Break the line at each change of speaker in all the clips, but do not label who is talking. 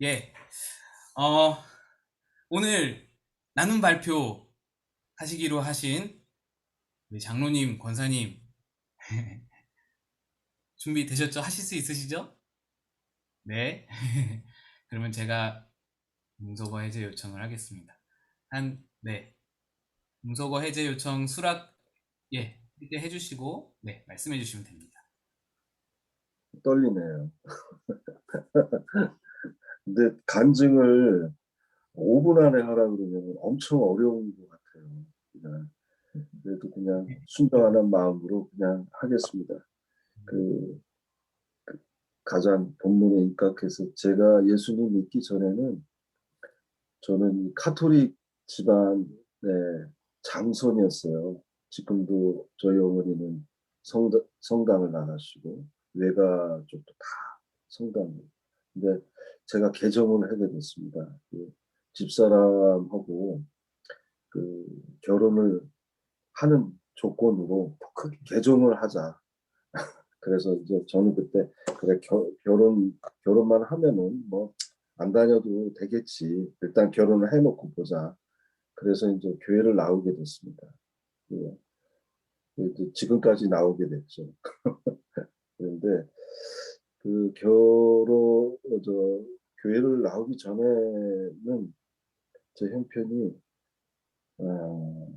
예. 어, 오늘 나눔 발표 하시기로 하신 우리 장로님, 권사님 준비되셨죠? 하실 수 있으시죠? 네. 그러면 제가 문서거 해제 요청을 하겠습니다. 네. 문서거 해제 요청 수락, 이때 해주시고, 네, 말씀해 주시면 됩니다.
떨리네요. 근데 간증을 5분 안에 하라 그러면 엄청 어려운 것 같아요. 그냥, 그래도 그냥 순종하는 마음으로 그냥 하겠습니다. 그 가장 본문에 입각해서 제가 예수님 믿기 전에는 저는 카톨릭 집안의 장손이었어요. 지금도 저희 어머니는 성당을 나가시고 외가 쪽도 다 성당. 근데 제가 개종을 하게 됐습니다. 그 집사람하고 그 결혼을 하는 조건으로 크게 개종을 하자. 그래서 이제 저는 그때 그래 결혼만 하면은 뭐 안 다녀도 되겠지. 일단 결혼을 해놓고 보자. 그래서 이제 교회를 나오게 됐습니다. 예. 지금까지 나오게 됐죠. 그런데 그 교회를 나오기 전에는 제 형편이 어,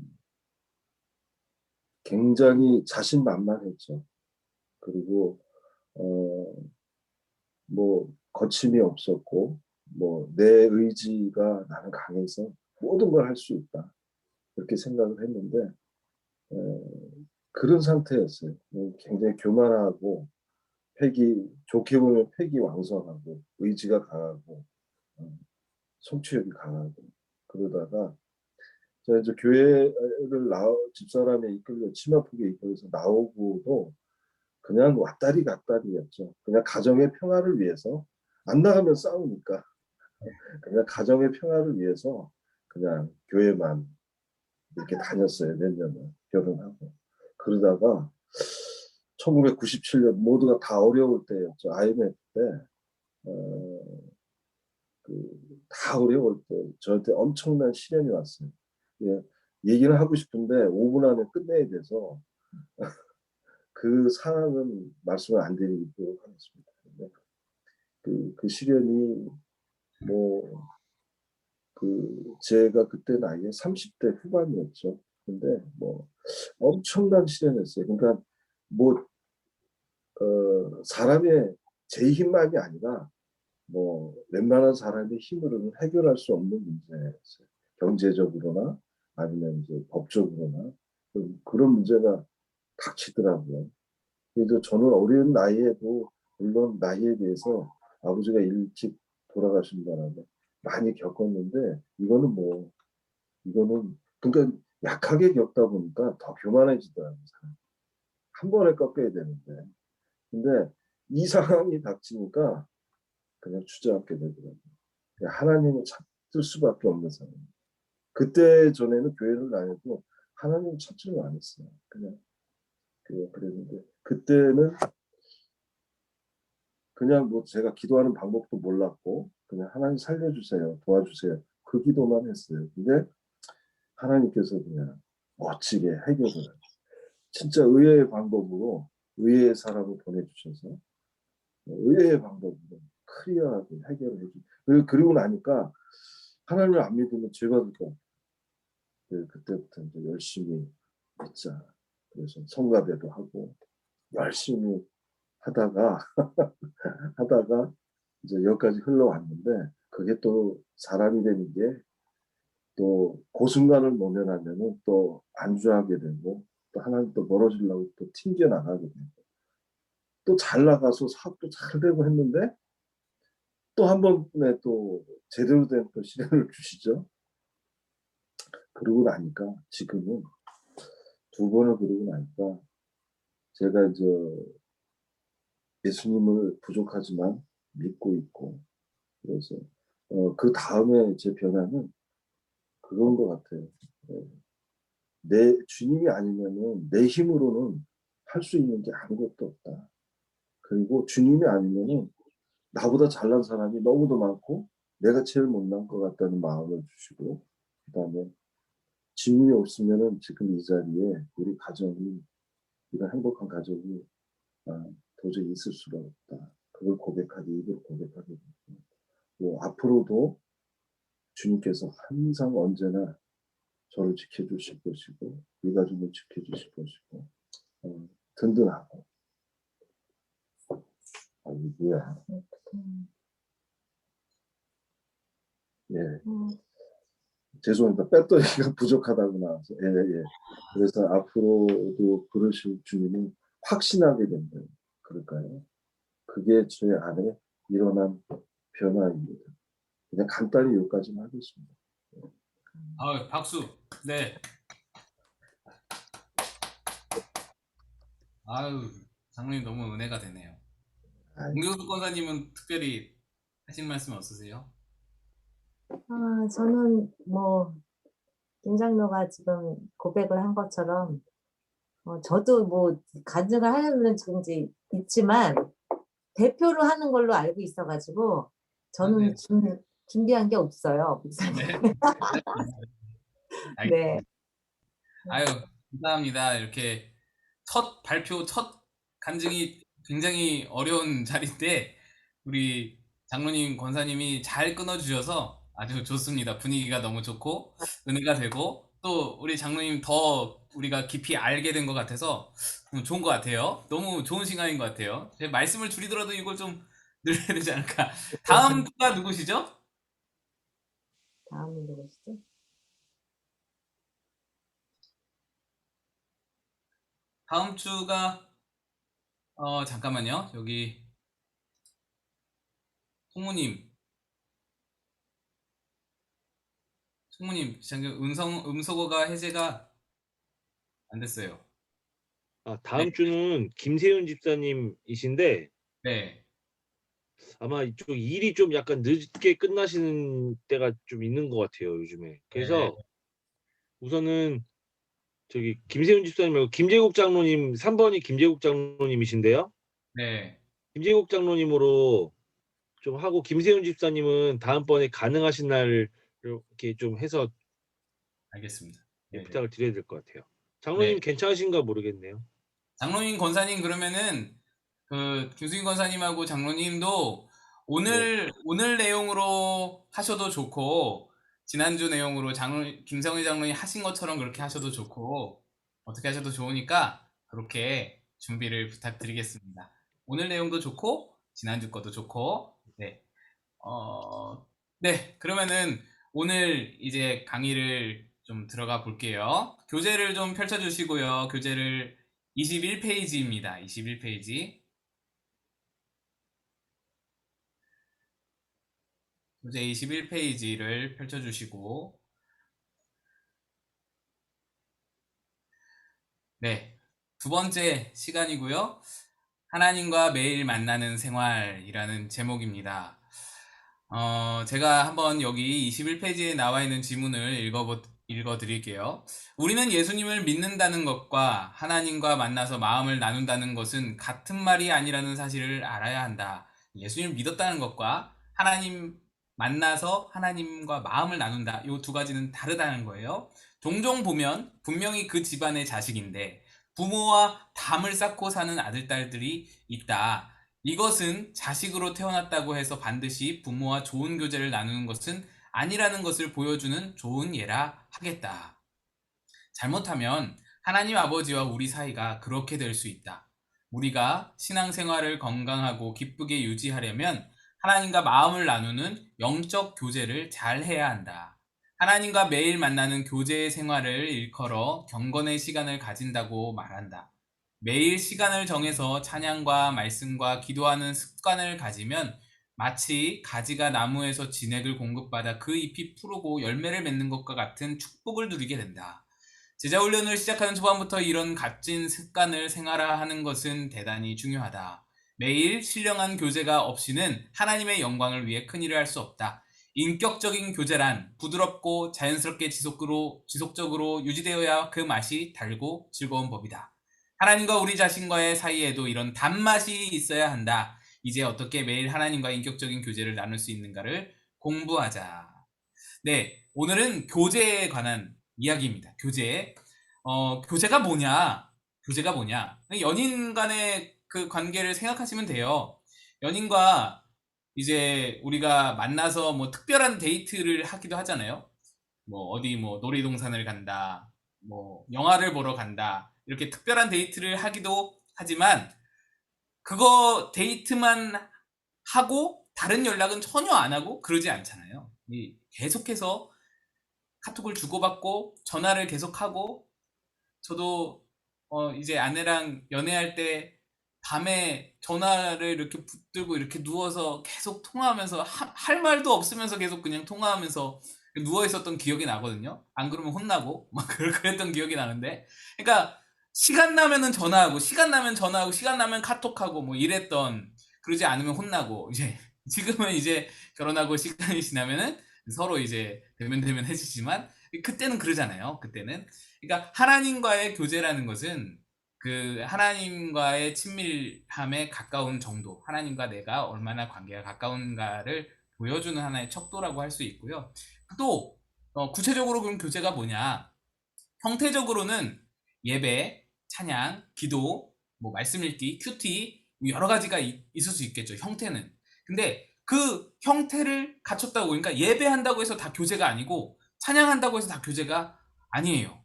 굉장히 자신만만했죠. 그리고 어, 뭐 거침이 없었고 뭐 내 의지가 나는 강해서 모든 걸 할 수 있다 이렇게 생각을 했는데 어, 그런 상태였어요. 굉장히 교만하고 좋게 보면 패기왕성하고 의지가 강하고 어, 성취욕이 강하고 그러다가 제가 이제 교회를 집사람에 이끌려 치마폭에 이끌려서 나오고도 그냥 왔다리 갔다리였죠. 그냥 가정의 평화를 위해서 안 나가면 싸우니까 그냥 가정의 평화를 위해서 그냥 교회만 이렇게 다녔어요. 몇 년을 결혼하고 그러다가 1997년 모두가 다 어려울 때였죠. IMF 때 어, 다 어려울 때 저한테 엄청난 시련이 왔어요. 예, 얘기를 하고 싶은데 5분 안에 끝내야 돼서 그 상황은 말씀을 안 드리도록 하겠습니다. 그 시련이 뭐 제가 그때 나이에 30대 후반이었죠. 근데 뭐 엄청난 시련이었어요. 그러니까 뭐 사람의 제 힘만이 아니라 뭐 웬만한 사람의 힘으로는 해결할 수 없는 문제였어요. 경제적으로나 아니면 이제 법적으로나 그런 문제가 닥치더라고요. 그래서 저는 어린 나이에도 물론 나이에 비해서 아버지가 일찍 돌아가신 바람에 많이 겪었는데 이거는 그러니까 약하게 겪다 보니까 더 교만해지더라고요. 한 번에 꺾여야 되는데 근데 이 상황이 닥치니까 그냥 주저앉게 되더라고요. 하나님을 찾을 수밖에 없는 상황. 그때 전에는 교회를 다녀도 하나님 찾지를 않았어요. 그냥 그랬는데 그때는 그냥 뭐 제가 기도하는 방법도 몰랐고 그냥 하나님 살려주세요, 도와주세요. 그 기도만 했어요. 근데 하나님께서 그냥 멋지게 해결을 진짜 의외의 방법으로 의외의 사람을 보내주셔서 의외의 방법으로 클리어하게 해결을 해주. 그리고 나니까 하나님을 안 믿으면 죄가 될것 같아요. 그때부터 이제 열심히 믿자. 그래서 성가대도 하고 열심히 하다가 하다가 이제 여기까지 흘러왔는데 그게 또 사람이 되는 게 또 고순간을 모면하면은 또 안주하게 되고 또 하나님 또 멀어지려고 또 튕겨 나가게 되고 또 잘 나가서 사업도 잘 되고 했는데 또 한 번에 또 제대로 된 또 시련을 주시죠. 그러고 나니까 지금은 두 번을 그러고 나니까 제가 이제 예수님을 부족하지만 믿고 있고 그래서 그 다음에 제 변화는 그런 것 같아요. 네. 내 주님이 아니면은 내 힘으로는 할 수 있는 게 아무것도 없다. 그리고 주님이 아니면은 나보다 잘난 사람이 너무도 많고 내가 제일 못난 것 같다는 마음을 주시고, 그다음에 주님이 없으면은 지금 이 자리에 우리 가정이, 이런 행복한 가정이 도저히 있을 수가 없다. 그걸 고백하기, 입으로 고백하게 되고, 또 앞으로도 주님께서 항상 언제나 저를 지켜주실 것이고, 이 가족을 지켜주실 것이고, 든든하고. 뭐야. 예. 죄송합니다. 배터리가 부족하다고 나와서. 예, 예. 그래서 앞으로도 그러실 주님은 확신하게 된다. 그럴까요? 그게 제 안에 일어난 변화입니다. 그냥 간단히 여기까지만 하겠습니다.
박수. 네. 아유, 장로님 너무 은혜가 되네요.
아이,
공교수 권사님은 특별히 하신 말씀 없으세요?
저는 뭐 김장로가 지금 고백을 한 것처럼 저도 뭐 간증을 하려면 지금 이제 있지만 대표로 하는 걸로 알고 있어가지고 저는
네.
준비한 게 없어요.
네.
네.
아유, 감사합니다. 이렇게 첫 발표, 첫 간증이 굉장히 어려운 자리인데 우리 장로님, 권사님이 잘 끊어주셔서 아주 좋습니다. 분위기가 너무 좋고 은혜가 되고 또 우리 장로님 더 우리가 깊이 알게 된 것 같아서 좋은 것 같아요. 너무 좋은 시간인 것 같아요. 제 말씀을 줄이더라도 이걸 좀 늘려야 되지 않을까. 다음 가 누구시죠?
다음은 누구시죠?
다음 주가 잠깐만요. 여기 송무님, 지금 음소거가 해제가 안 됐어요.
다음
네.
주는 김세윤 집사님이신데
네.
아마 이쪽 일이 좀 약간 늦게 끝나시는 때가 좀 있는 것 같아요, 요즘에. 그래서 우선은 저기 김세윤 집사님 말고 김재국 장로님, 3번이 김재국 장로님이신데요.
네.
김재국 장로님으로 좀 하고 김세윤 집사님은 다음번에 가능하신 날 이렇게 좀 해서
알겠습니다. 네.
부탁을 드려야 될 것 같아요. 장로님
네.
괜찮으신가 모르겠네요.
장로님, 권사님 그러면은 그 김수인 권사님하고 장로님도 오늘 내용으로 하셔도 좋고 지난주 내용으로 김성희 장로님 하신 것처럼 그렇게 하셔도 좋고 어떻게 하셔도 좋으니까 그렇게 준비를 부탁드리겠습니다. 오늘 내용도 좋고 지난주 것도 좋고 네. 네, 그러면은 오늘 이제 강의를 좀 들어가 볼게요. 교재를 좀 펼쳐주시고요. 교재를 21페이지입니다. 21페이지. 교재 21페이지를 펼쳐주시고 네, 두 번째 시간이고요. 하나님과 매일 만나는 생활이라는 제목입니다. 제가 한번 여기 21페이지에 나와 있는 지문을 읽어 드릴게요. 우리는 예수님을 믿는다는 것과 하나님과 만나서 마음을 나눈다는 것은 같은 말이 아니라는 사실을 알아야 한다. 예수님을 믿었다는 것과 하나님 만나서 하나님과 마음을 나눈다. 이 두 가지는 다르다는 거예요. 종종 보면 분명히 그 집안의 자식인데 부모와 담을 쌓고 사는 아들, 딸들이 있다. 이것은 자식으로 태어났다고 해서 반드시 부모와 좋은 교제를 나누는 것은 아니라는 것을 보여주는 좋은 예라 하겠다. 잘못하면 하나님 아버지와 우리 사이가 그렇게 될 수 있다. 우리가 신앙생활을 건강하고 기쁘게 유지하려면 하나님과 마음을 나누는 영적 교제를 잘 해야 한다. 하나님과 매일 만나는 교제의 생활을 일컬어 경건의 시간을 가진다고 말한다. 매일 시간을 정해서 찬양과 말씀과 기도하는 습관을 가지면 마치 가지가 나무에서 진액을 공급받아 그 잎이 푸르고 열매를 맺는 것과 같은 축복을 누리게 된다. 제자훈련을 시작하는 초반부터 이런 값진 습관을 생활화하는 것은 대단히 중요하다. 매일 신령한 교제가 없이는 하나님의 영광을 위해 큰 일을 할 수 없다. 인격적인 교제란 부드럽고 자연스럽게 지속적으로 유지되어야 그 맛이 달고 즐거운 법이다. 하나님과 우리 자신과의 사이에도 이런 단맛이 있어야 한다. 이제 어떻게 매일 하나님과 인격적인 교제를 나눌 수 있는가를 공부하자. 네, 오늘은 교제에 관한 이야기입니다. 교제. 교제가 뭐냐? 교제가 뭐냐? 연인 간의 그 관계를 생각하시면 돼요. 연인과 이제 우리가 만나서 뭐 특별한 데이트를 하기도 하잖아요. 뭐 어디 뭐 놀이동산을 간다, 뭐 영화를 보러 간다, 이렇게 특별한 데이트를 하기도 하지만 그거 데이트만 하고 다른 연락은 전혀 안 하고 그러지 않잖아요. 계속해서 카톡을 주고받고 전화를 계속하고, 저도 이제 아내랑 연애할 때 밤에 전화를 이렇게 붙들고 이렇게 누워서 계속 통화하면서 할 말도 없으면서 계속 그냥 통화하면서 누워 있었던 기억이 나거든요. 안 그러면 혼나고 막 그랬던 기억이 나는데, 그러니까 시간 나면은 전화하고 시간 나면 전화하고 시간 나면 카톡하고 뭐 이랬던, 그러지 않으면 혼나고, 이제 지금은 이제 결혼하고 시간이 지나면은 서로 이제 대면 해지지만 그때는 그러잖아요. 그때는. 그러니까 하나님과의 교제라는 것은 그 하나님과의 친밀함에 가까운 정도, 하나님과 내가 얼마나 관계가 가까운가를 보여주는 하나의 척도라고 할 수 있고요. 또 구체적으로 그럼 교제가 뭐냐? 형태적으로는 예배, 찬양, 기도, 뭐 말씀 읽기, 큐티, 뭐 여러 가지가 있을 수 있겠죠. 형태는. 근데 그 형태를 갖췄다고, 그러니까 예배한다고 해서 다 교제가 아니고 찬양한다고 해서 다 교제가 아니에요.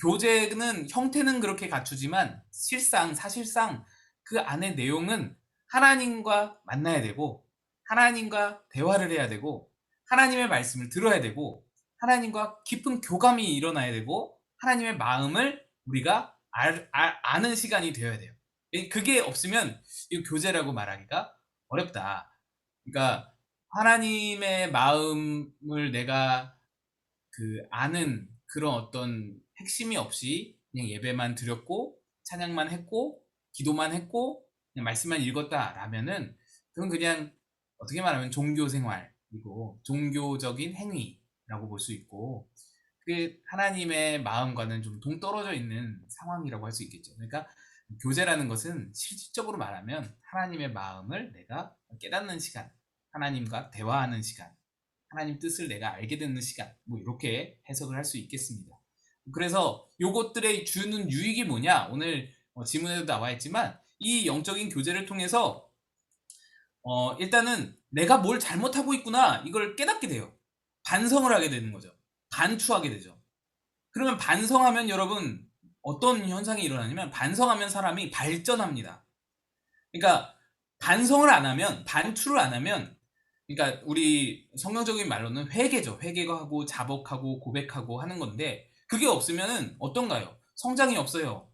교제는 형태는 그렇게 갖추지만 사실상 그 안의 내용은 하나님과 만나야 되고, 하나님과 대화를 해야 되고, 하나님의 말씀을 들어야 되고, 하나님과 깊은 교감이 일어나야 되고, 하나님의 마음을 우리가 아는 시간이 되어야 돼요. 그게 없으면 이 교제라고 말하기가 어렵다. 그러니까 하나님의 마음을 내가 아는 그런 어떤 핵심이 없이 그냥 예배만 드렸고 찬양만 했고 기도만 했고 그냥 말씀만 읽었다라면은, 그건 그냥 어떻게 말하면 종교 생활이고 종교적인 행위라고 볼 수 있고, 그 하나님의 마음과는 좀 동떨어져 있는 상황이라고 할 수 있겠죠. 그러니까 교제라는 것은 실질적으로 말하면 하나님의 마음을 내가 깨닫는 시간, 하나님과 대화하는 시간, 하나님 뜻을 내가 알게 되는 시간, 뭐 이렇게 해석을 할 수 있겠습니다. 그래서 요것들의 주는 유익이 뭐냐? 오늘 지문에도 나와 있지만 이 영적인 교제를 통해서 일단은 내가 뭘 잘못하고 있구나, 이걸 깨닫게 돼요. 반성을 하게 되는 거죠. 반추하게 되죠. 그러면 반성하면 여러분 어떤 현상이 일어나냐면, 반성하면 사람이 발전합니다. 그러니까 반성을 안 하면, 반추를 안 하면, 그러니까 우리 성경적인 말로는 회개죠. 회개하고 자복하고 고백하고 하는 건데, 그게 없으면은 어떤가요? 성장이 없어요.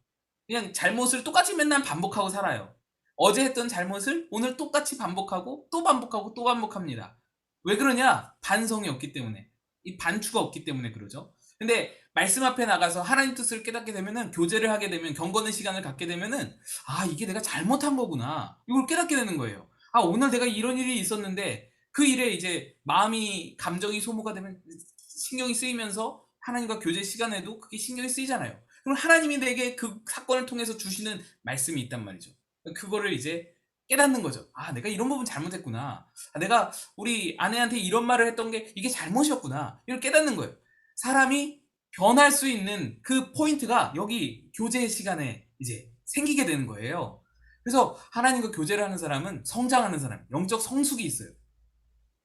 그냥 잘못을 똑같이 맨날 반복하고 살아요. 어제 했던 잘못을 오늘 똑같이 반복하고 또 반복하고 또 반복합니다. 왜 그러냐? 반성이 없기 때문에, 이 반추가 없기 때문에 그러죠. 근데 말씀 앞에 나가서 하나님 뜻을 깨닫게 되면은, 교제를 하게 되면, 경건의 시간을 갖게 되면은, 아, 이게 내가 잘못한 거구나, 이걸 깨닫게 되는 거예요. 아, 오늘 내가 이런 일이 있었는데 그 일에 이제 마음이, 감정이 소모가 되면 신경이 쓰이면서 하나님과 교제 시간에도 그게 신경이 쓰이잖아요. 그럼 하나님이 내게 그 사건을 통해서 주시는 말씀이 있단 말이죠. 그거를 이제 깨닫는 거죠. 아, 내가 이런 부분 잘못했구나. 아, 내가 우리 아내한테 이런 말을 했던 게 이게 잘못이었구나. 이걸 깨닫는 거예요. 사람이 변할 수 있는 그 포인트가 여기 교제 시간에 이제 생기게 되는 거예요. 그래서 하나님과 교제를 하는 사람은 성장하는 사람, 영적 성숙이 있어요.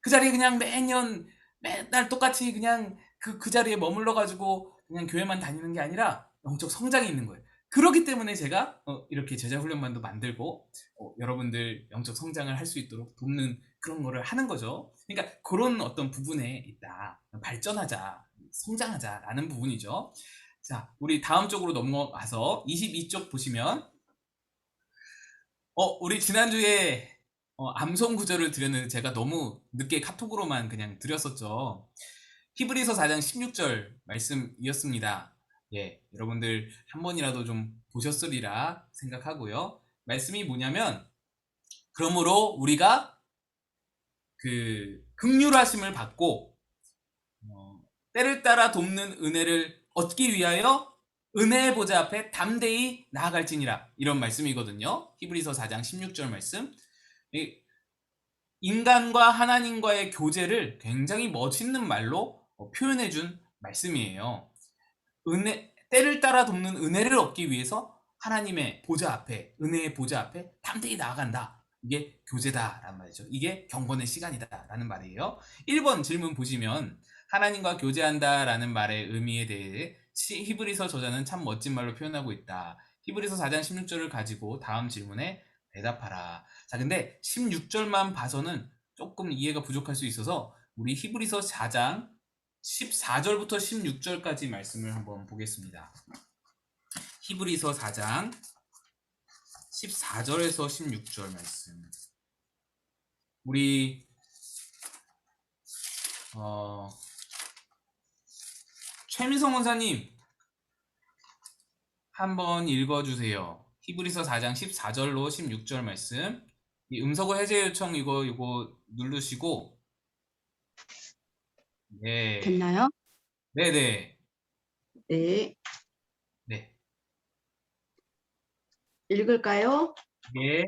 그 자리에 그냥 매년 맨날 똑같이 그냥 그 자리에 머물러 가지고 그냥 교회만 다니는 게 아니라 영적 성장이 있는 거예요. 그렇기 때문에 제가 이렇게 제자 훈련반도 만들고 여러분들 영적 성장을 할 수 있도록 돕는 그런 거를 하는 거죠. 그러니까 그런 어떤 부분에 있다. 발전하자, 성장하자라는 부분이죠. 자, 우리 다음 쪽으로 넘어가서 22쪽 보시면, 우리 지난주에 암송 구절을 드렸는데 제가 너무 늦게 카톡으로만 그냥 드렸었죠. 히브리서 4장 16절 말씀이었습니다. 예, 여러분들 한 번이라도 좀 보셨으리라 생각하고요. 말씀이 뭐냐면, 그러므로 우리가 그 긍휼하심을 받고 때를 따라 돕는 은혜를 얻기 위하여 은혜의 보좌 앞에 담대히 나아갈지니라, 이런 말씀이거든요. 히브리서 4장 16절 말씀. 인간과 하나님과의 교제를 굉장히 멋있는 말로 표현해 준 말씀이에요. 때를 따라 돕는 은혜를 얻기 위해서 하나님의 보좌 앞에, 은혜의 보좌 앞에 담대히 나아간다. 이게 교제다라는 말이죠. 이게 경건의 시간이다라는 말이에요. 1번 질문 보시면 하나님과 교제한다라는 말의 의미에 대해 히브리서 저자는 참 멋진 말로 표현하고 있다. 히브리서 4장 16절을 가지고 다음 질문에 대답하라. 자, 근데 16절만 봐서는 조금 이해가 부족할 수 있어서 우리 히브리서 4장 14절부터 16절까지 말씀을 한번 보겠습니다. 히브리서 4장 14절에서 16절 말씀. 우리 최미성 원사님 한번 읽어주세요. 히브리서 4장 14절로 16절 말씀. 이 음성어 해제 요청 이거 누르시고. 네.
됐나요?
네네.
네.
네.
읽을까요?
예.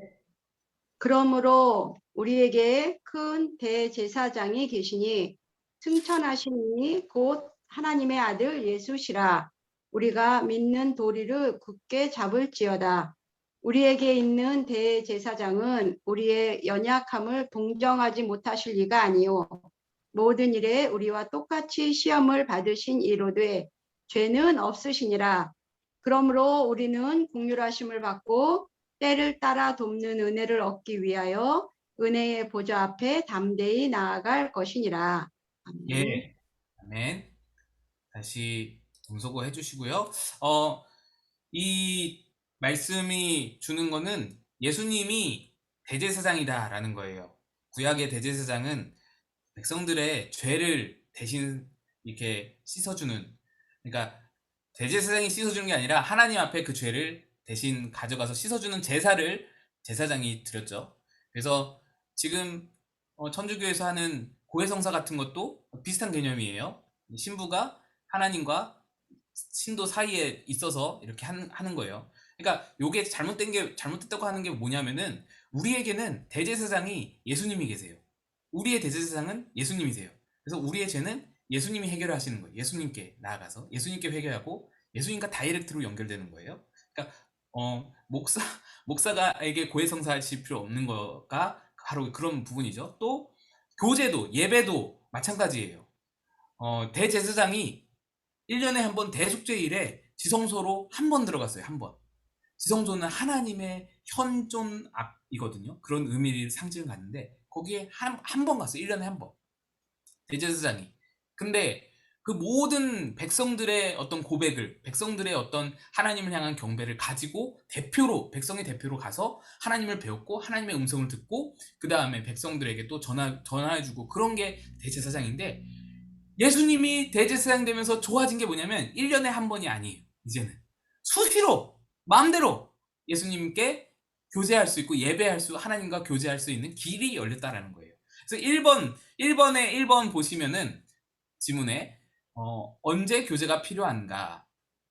그러므로 우리에게 큰 대제사장이 계시니 승천하신 이니 곧 하나님의 아들 예수시라. 우리가 믿는 도리를 굳게 잡을지어다. 우리에게 있는 대제사장은 우리의 연약함을 동정하지 못하실 리가 아니요 모든 일에 우리와 똑같이 시험을 받으신 이로되 죄는 없으시니라. 그러므로 우리는 긍휼하심을 받고 때를 따라 돕는 은혜를 얻기 위하여 은혜의 보좌 앞에 담대히 나아갈 것이니라. 아멘.
예. 아멘. 다시 음소거 해주시고요. 이 말씀이 주는 거는 예수님이 대제사장이다라는 거예요. 구약의 대제사장은 백성들의 죄를 대신 이렇게 씻어주는, 그러니까 대제사장이 씻어주는 게 아니라 하나님 앞에 그 죄를 대신 가져가서 씻어주는 제사를 제사장이 드렸죠. 그래서 지금 천주교에서 하는 고해성사 같은 것도 비슷한 개념이에요. 신부가 하나님과 신도 사이에 있어서 이렇게 하는 거예요. 그러니까 요게 잘못됐다고 하는 게 뭐냐면은 우리에게는 대제사장이 예수님이 계세요. 우리의 대제사장은 예수님이세요. 그래서 우리의 죄는 예수님이 해결하시는 거예요. 예수님께 나아가서 예수님께 회개하고 예수님과 다이렉트로 연결되는 거예요. 그러니까 목사가에게 고해성사하실 필요 없는 거가 바로 그런 부분이죠. 또 교제도 예배도 마찬가지예요. 대제사장이 1년에 한 번 대속죄일에 지성소로 한 번 들어갔어요. 한 번. 지성소는 하나님의 현존 앞이거든요. 그런 의미를 상징을 갖는데 거기에 한 번 갔어요. 1년에 한 번. 대제사장이. 근데 그 모든 백성들의 어떤 고백을, 백성들의 어떤 하나님을 향한 경배를 가지고 백성의 대표로 가서 하나님을 배웠고 하나님의 음성을 듣고 그 다음에 백성들에게 또 전화해주고 그런 게 대제사장인데, 예수님이 대제사장 되면서 좋아진 게 뭐냐면 1년에 한 번이 아니에요. 이제는 수시로 마음대로 예수님께 교제할 수 있고 하나님과 교제할 수 있는 길이 열렸다라는 거예요. 그래서 1번 보시면은 지문에 언제 교제가 필요한가?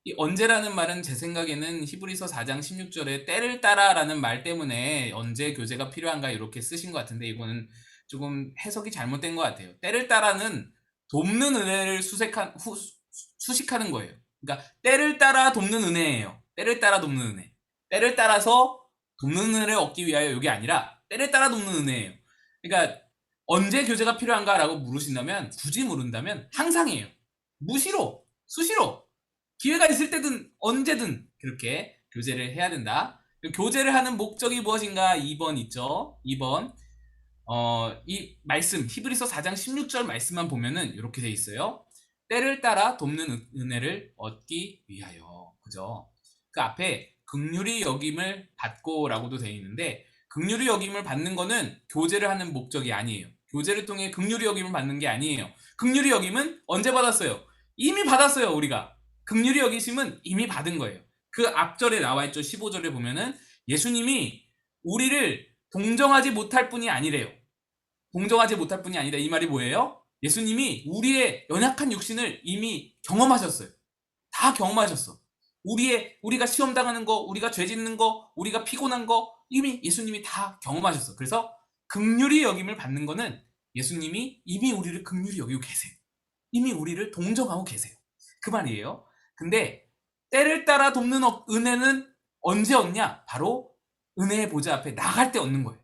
이 언제라는 말은 제 생각에는 히브리서 4장 16절에 때를 따라라는 말 때문에 언제 교제가 필요한가 이렇게 쓰신 것 같은데 이거는 조금 해석이 잘못된 것 같아요. 때를 따라는 돕는 은혜를 수식하는 거예요. 그러니까 때를 따라 돕는 은혜예요. 때를 따라 돕는 은혜. 때를 따라서 돕는 은혜를 얻기 위하여 이게 아니라 때를 따라 돕는 은혜예요. 그러니까 언제 교제가 필요한가라고 물으신다면, 굳이 물은다면 항상이에요. 무시로, 수시로, 기회가 있을 때든 언제든 그렇게 교제를 해야 된다. 교제를 하는 목적이 무엇인가? 2번 있죠. 2번. 이 말씀 히브리서 4장 16절 말씀만 보면은 이렇게 돼 있어요. 때를 따라 돕는 은혜를 얻기 위하여. 그죠? 그 앞에 긍휼히 여김을 받고라고도 돼 있는데, 긍휼히 여김을 받는 거는 교제를 하는 목적이 아니에요. 교제를 통해 긍휼히 여김을 받는 게 아니에요. 긍휼히 여김은 언제 받았어요? 이미 받았어요. 우리가 긍휼히 여기심은 이미 받은 거예요. 그 앞절에 나와 있죠. 15절에 보면은 예수님이 우리를 동정하지 못할 뿐이 아니래요. 동정하지 못할 뿐이 아니라 이 말이 뭐예요? 예수님이 우리의 연약한 육신을 이미 경험하셨어요. 다 경험하셨어. 우리가 시험 당하는 거, 우리가 죄 짓는 거, 우리가 피곤한 거 이미 예수님이 다 경험하셨어. 그래서 긍휼히 여김을 받는 거는 예수님이 이미 우리를 긍휼히 여기고 계세요. 이미 우리를 동정하고 계세요. 그 말이에요. 근데 때를 따라 돕는 은혜는 언제 얻냐? 바로 은혜의 보좌 앞에 나갈 때 얻는 거예요.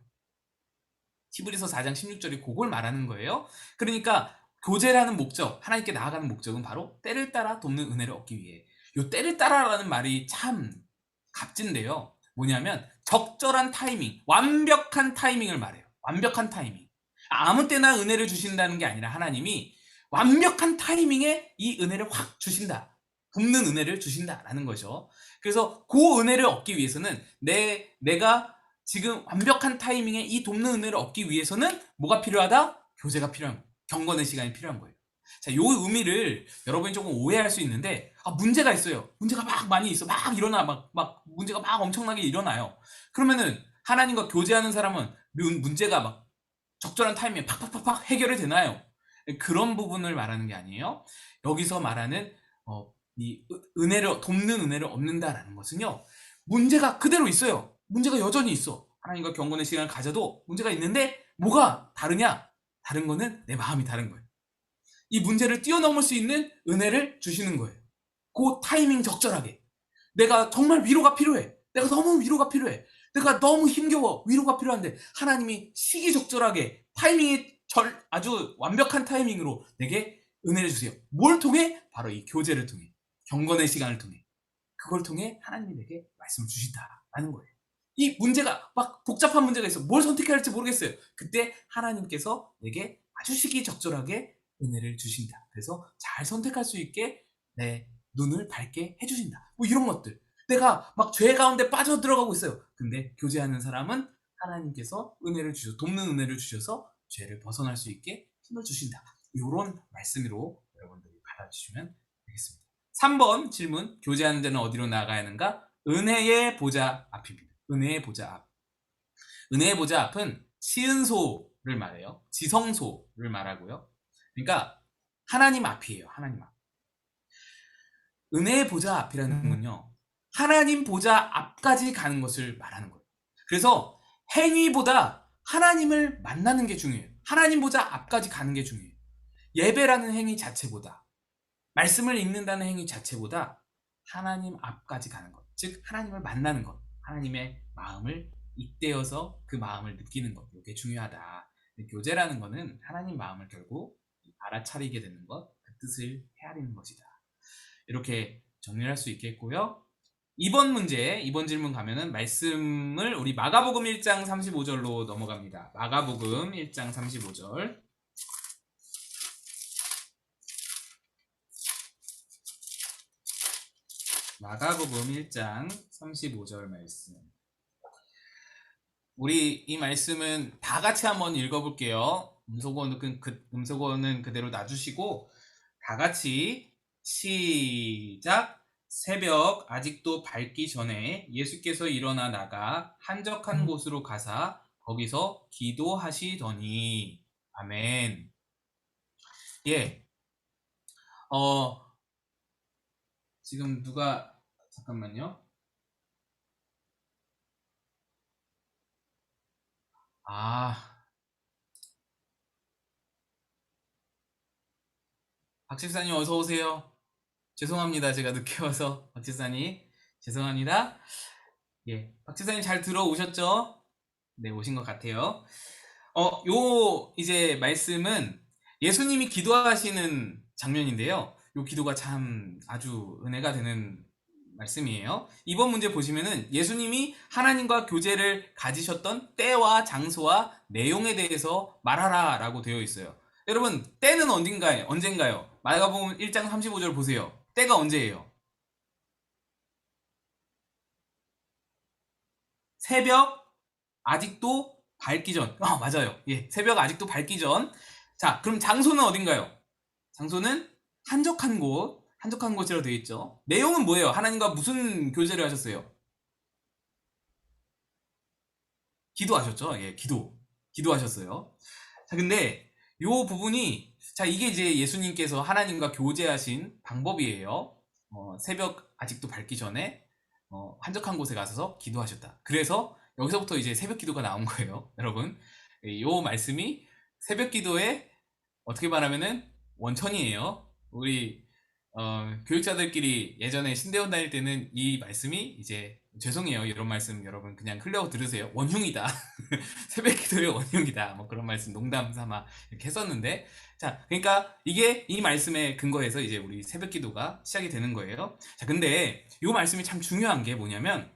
히브리서 4장 16절이 그걸 말하는 거예요. 그러니까 교제라는 목적, 하나님께 나아가는 목적은 바로 때를 따라 돕는 은혜를 얻기 위해. 요 때를 따라라는 말이 참 값진데요. 뭐냐면 적절한 타이밍, 완벽한 타이밍을 말해요. 완벽한 타이밍. 아무 때나 은혜를 주신다는 게 아니라 하나님이 완벽한 타이밍에 이 은혜를 확 주신다. 돕는 은혜를 주신다라는 거죠. 그래서 그 은혜를 얻기 위해서는 내가 지금 완벽한 타이밍에 이 돕는 은혜를 얻기 위해서는 뭐가 필요하다? 교제가 필요한 거예요. 경건의 시간이 필요한 거예요. 자, 요 의미를 여러분이 조금 오해할 수 있는데, 문제가 있어요. 문제가 막 많이 있어. 막 일어나. 막 문제가 막 엄청나게 일어나요. 그러면은 하나님과 교제하는 사람은 문제가 막 적절한 타이밍에 팍팍팍팍 해결이 되나요? 그런 부분을 말하는 게 아니에요. 여기서 말하는 이 은혜를 돕는 은혜를 얻는다라는 것은요. 문제가 그대로 있어요. 문제가 여전히 있어. 하나님과 경건의 시간을 가져도 문제가 있는데 뭐가 다르냐? 다른 거는 내 마음이 다른 거예요. 이 문제를 뛰어넘을 수 있는 은혜를 주시는 거예요. 그 타이밍 적절하게. 내가 정말 위로가 필요해. 내가 너무 위로가 필요해. 내가 너무 힘겨워. 위로가 필요한데 하나님이 시기적절하게 타이밍이 아주 완벽한 타이밍으로 내게 은혜를 주세요. 뭘 통해? 바로 이 교제를 통해. 경건의 시간을 통해. 그걸 통해 하나님이 내게 말씀을 주신다라는 거예요. 이 문제가 막 복잡한 문제가 있어. 뭘 선택해야 할지 모르겠어요. 그때 하나님께서 내게 아주 시기적절하게 은혜를 주신다. 그래서 잘 선택할 수 있게 내 눈을 밝게 해주신다. 뭐 이런 것들. 내가 막 죄 가운데 빠져 들어가고 있어요. 근데 교제하는 사람은 하나님께서 은혜를 주셔서, 돕는 은혜를 주셔서 죄를 벗어날 수 있게 힘을 주신다. 이런 말씀으로 여러분들이 받아주시면 되겠습니다. 3번 질문. 교제하는 자는 어디로 나가야 하는가? 은혜의 보좌 앞입니다. 은혜의 보좌 앞. 은혜의 보좌 앞은 시은소를 말해요. 지성소를 말하고요. 그러니까 하나님 앞이에요. 하나님 앞. 은혜의 보좌 앞이라는 건요. 하나님 보좌 앞까지 가는 것을 말하는 거예요. 그래서 행위보다 하나님을 만나는 게 중요해요. 하나님 보좌 앞까지 가는 게 중요해요. 예배라는 행위 자체보다, 말씀을 읽는다는 행위 자체보다 하나님 앞까지 가는 것, 즉 하나님을 만나는 것, 하나님의 마음을 잇대어서 그 마음을 느끼는 것, 이게 중요하다. 교제라는 것은 하나님 마음을 결국 알아차리게 되는 것, 그 뜻을 헤아리는 것이다. 이렇게 정리할 수 있겠고요. 이번 문제, 이번 질문 가면은 말씀을 우리 마가복음 1장 35절로 넘어갑니다. 마가복음 1장 35절. 마가복음 1장 35절 말씀. 우리 이 말씀은 다 같이 한번 읽어볼게요. 음소거는 그대로 놔주시고 다 같이 시작. 새벽 아직도 밝기 전에 예수께서 일어나 나가 한적한 곳으로 가사 거기서 기도하시더니. 아멘. 예. 지금 누가 잠깐만요. 박 집사님 어서 오세요. 죄송합니다. 제가 늦게 와서. 박 집사님 죄송합니다. 예, 박 집사님 잘 들어오셨죠? 네, 오신 것 같아요. 요 이제 말씀은 예수님이 기도하시는 장면인데요. 요 기도가 참 아주 은혜가 되는 말씀이에요. 이번 문제 보시면은 예수님이 하나님과 교제를 가지셨던 때와 장소와 내용에 대해서 말하라 라고 되어 있어요. 여러분, 때는 언젠가요? 마가복음 1장 35절 보세요. 때가 언제예요? 새벽 아직도 밝기 전. 맞아요. 예, 새벽 아직도 밝기 전. 자, 그럼 장소는 어딘가요? 장소는 한적한 곳이라고 되어 있죠. 내용은 뭐예요? 하나님과 무슨 교제를 하셨어요? 기도하셨죠? 예, 기도하셨어요. 자, 근데 요 부분이, 자, 이게 이제 예수님께서 하나님과 교제하신 방법이에요. 새벽 아직도 밝기 전에 한적한 곳에 가서 기도하셨다. 그래서 여기서부터 이제 새벽 기도가 나온 거예요, 여러분. 요 말씀이 새벽 기도의 어떻게 말하면은 원천이에요. 우리 교육자들끼리 예전에 신대원 다닐 때는 이 말씀이 이제 죄송해요. 이런 말씀 여러분 그냥 흘려 들으세요. 원흉이다. 새벽 기도의 원흉이다. 뭐 그런 말씀 농담 삼아 이렇게 했었는데 자, 그러니까 이게 이 말씀에 근거해서 이제 우리 새벽 기도가 시작이 되는 거예요. 자, 근데 요 말씀이 참 중요한 게 뭐냐면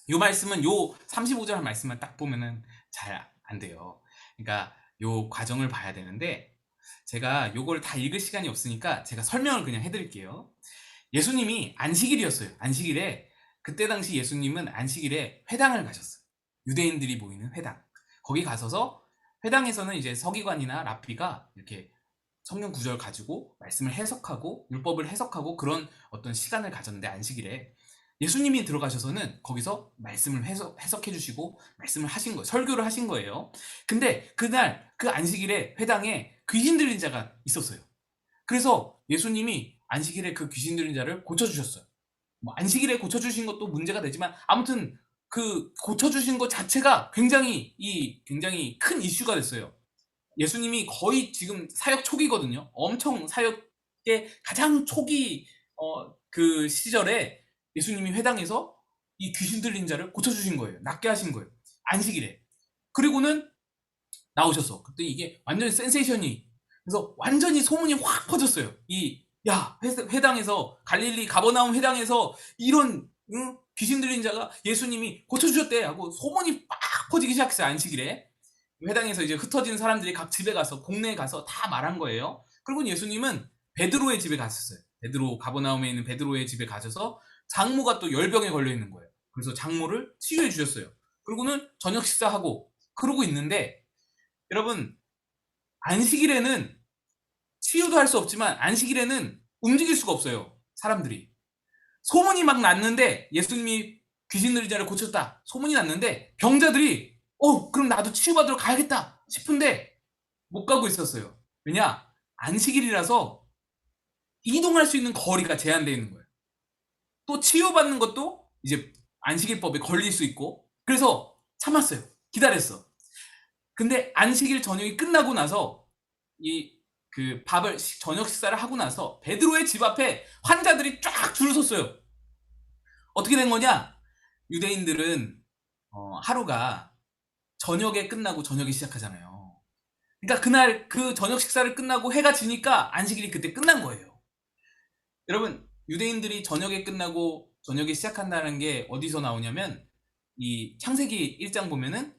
요 말씀은 요 35절 말씀만 딱 보면은 잘 안 돼요. 그러니까 요 과정을 봐야 되는데 제가 요걸 다 읽을 시간이 없으니까 제가 설명을 그냥 해드릴게요. 예수님이 안식일이었어요. 안식일에 그때 당시 예수님은 안식일에 회당을 가셨어요. 유대인들이 모이는 회당. 거기 가서서 회당에서는 이제 서기관이나 랍비가 이렇게 성경 구절 가지고 말씀을 해석하고 율법을 해석하고 그런 어떤 시간을 가졌는데 안식일에 예수님이 들어가셔서는 거기서 말씀을 해석해 주시고 말씀을 하신 거예요. 설교를 하신 거예요. 근데 그날 그 안식일에 회당에 귀신 들린 자가 있었어요. 그래서 예수님이 안식일에 그 귀신 들린 자를 고쳐주셨어요. 뭐 안식일에 고쳐주신 것도 문제가 되지만 아무튼 그 고쳐주신 것 자체가 굉장히 굉장히 큰 이슈가 됐어요. 예수님이 거의 지금 사역 초기거든요. 엄청 사역의 가장 초기 그 시절에 예수님이 회당에서 이 귀신 들린 자를 고쳐주신 거예요. 낫게 하신 거예요. 안식일에. 그리고는 나오셨어. 그때 이게 완전히 센세이션이 그래서 완전히 소문이 확 퍼졌어요. 회당에서 갈릴리 가버나움 회당에서 이런 귀신 들린 자가 예수님이 고쳐주셨대 하고 소문이 막 퍼지기 시작했어요. 안식일에. 회당에서 이제 흩어진 사람들이 각 집에 가서 공내에 가서 다 말한 거예요. 그리고 예수님은 베드로의 집에 갔었어요. 베드로 가버나움에 있는 베드로의 집에 가셔서 장모가 또 열병에 걸려 있는 거예요. 그래서 장모를 치유해 주셨어요. 그리고는 저녁 식사하고 그러고 있는데 여러분 안식일에는 치유도 할 수 없지만 안식일에는 움직일 수가 없어요. 사람들이. 소문이 막 났는데 예수님이 귀신 들린 자를 고쳤다. 소문이 났는데 병자들이 그럼 나도 치유받으러 가야겠다 싶은데 못 가고 있었어요. 왜냐? 안식일이라서 이동할 수 있는 거리가 제한되어 있는 거예요. 또 치유받는 것도 이제 안식일법에 걸릴 수 있고 그래서 참았어요. 기다렸어. 근데 안식일 저녁이 끝나고 나서 저녁 식사를 하고 나서 베드로의 집 앞에 환자들이 쫙 줄을 섰어요. 어떻게 된 거냐? 유대인들은 하루가 저녁에 끝나고 저녁에 시작하잖아요. 그러니까 그날 그 저녁 식사를 끝나고 해가 지니까 안식일이 그때 끝난 거예요. 여러분 유대인들이 저녁에 끝나고 저녁에 시작한다는 게 어디서 나오냐면 이 창세기 1장 보면은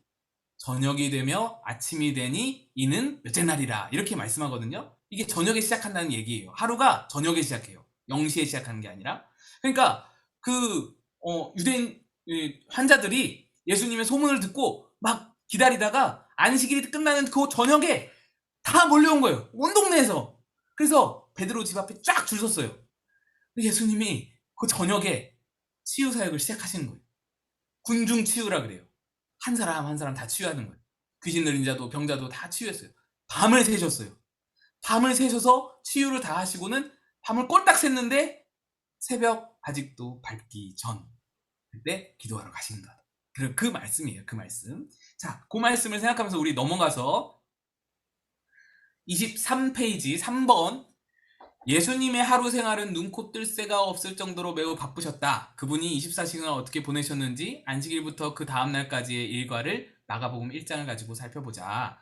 저녁이 되며 아침이 되니 이는 몇째 날이라 이렇게 말씀하거든요. 이게 저녁에 시작한다는 얘기예요. 하루가 저녁에 시작해요. 0시에 시작하는 게 아니라. 그러니까 그 유대인 환자들이 예수님의 소문을 듣고 막 기다리다가 안식일이 끝나는 그 저녁에 다 몰려온 거예요. 온 동네에서. 그래서 베드로 집 앞에 쫙 줄 섰어요. 예수님이 그 저녁에 치유 사역을 시작하시는 거예요. 군중 치유라 그래요. 한 사람 한 사람 다 치유하는 거예요. 귀신 들린 자도 병자도 다 치유했어요. 밤을 새셨어요. 밤을 새셔서 치유를 다 하시고는 밤을 꼴딱 샜는데 새벽 아직도 밝기 전 그때 기도하러 가신다. 그 말씀이에요. 그 말씀. 자, 그 말씀을 생각하면서 우리 넘어가서 23페이지 3번 예수님의 하루 생활은 눈코 뜰 새가 없을 정도로 매우 바쁘셨다. 그분이 24시간을 어떻게 보내셨는지 안식일부터 그 다음날까지의 일과를 마가복음 1장을 가지고 살펴보자.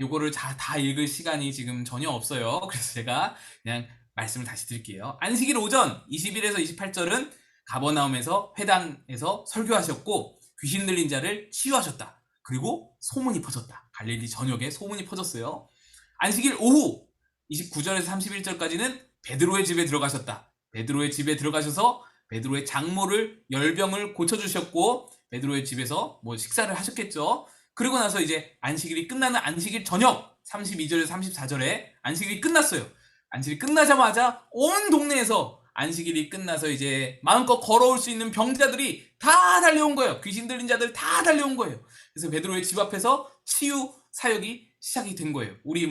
요거를 다 읽을 시간이 지금 전혀 없어요. 그래서 제가 그냥 말씀을 다시 드릴게요. 안식일 오전 21에서 28절은 가버나움에서 회당에서 설교하셨고 귀신 들린 자를 치유하셨다. 그리고 소문이 퍼졌다. 갈릴리 전역에 소문이 퍼졌어요. 안식일 오후 29절에서 31절까지는 베드로의 집에 들어가셨다. 베드로의 집에 들어가셔서 베드로의 장모를 열병을 고쳐주셨고 베드로의 집에서 뭐 식사를 하셨겠죠. 그리고 나서 이제 안식일이 끝나는 안식일 저녁 32절에서 34절에 안식일이 끝났어요. 안식일이 끝나자마자 온 동네에서 안식일이 끝나서 이제 마음껏 걸어올 수 있는 병자들이 다 달려온 거예요. 귀신 들린 자들 다 달려온 거예요. 그래서 베드로의 집 앞에서 치유 사역이 시작이 된 거예요. 우리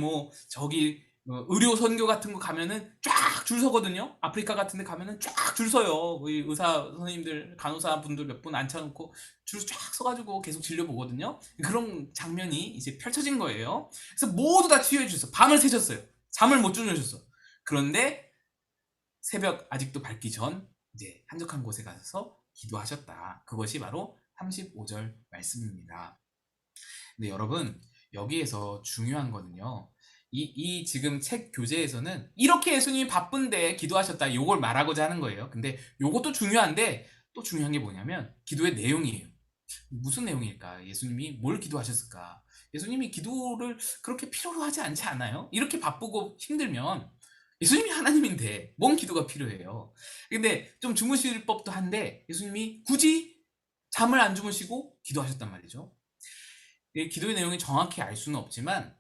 의료 선교 같은 거 가면은 쫙 줄 서거든요. 아프리카 같은 데 가면은 쫙 줄 서요. 의 의사 선생님들, 간호사 분들 몇 분 앉혀놓고 줄 쫙 서가지고 계속 진료 보거든요. 그런 장면이 이제 펼쳐진 거예요. 그래서 모두 다 치유해 주셨어. 밤을 새셨어요. 잠을 못 주무셨어. 그런데 새벽 아직도 밝기 전 이제 한적한 곳에 가서 기도하셨다. 그것이 바로 35절 말씀입니다. 근데 여러분, 여기에서 중요한 거는요. 이 지금 책 교재에서는 이렇게 예수님이 바쁜데 기도하셨다. 요걸 말하고자 하는 거예요. 근데 요것도 중요한데 또 중요한 게 뭐냐면 기도의 내용이에요. 무슨 내용일까? 예수님이 뭘 기도하셨을까? 예수님이 기도를 그렇게 필요로 하지 않지 않아요? 이렇게 바쁘고 힘들면 예수님이 하나님인데 뭔 기도가 필요해요? 근데 좀 주무실 법도 한데 예수님이 굳이 잠을 안 주무시고 기도하셨단 말이죠. 이 기도의 내용이 정확히 알 수는 없지만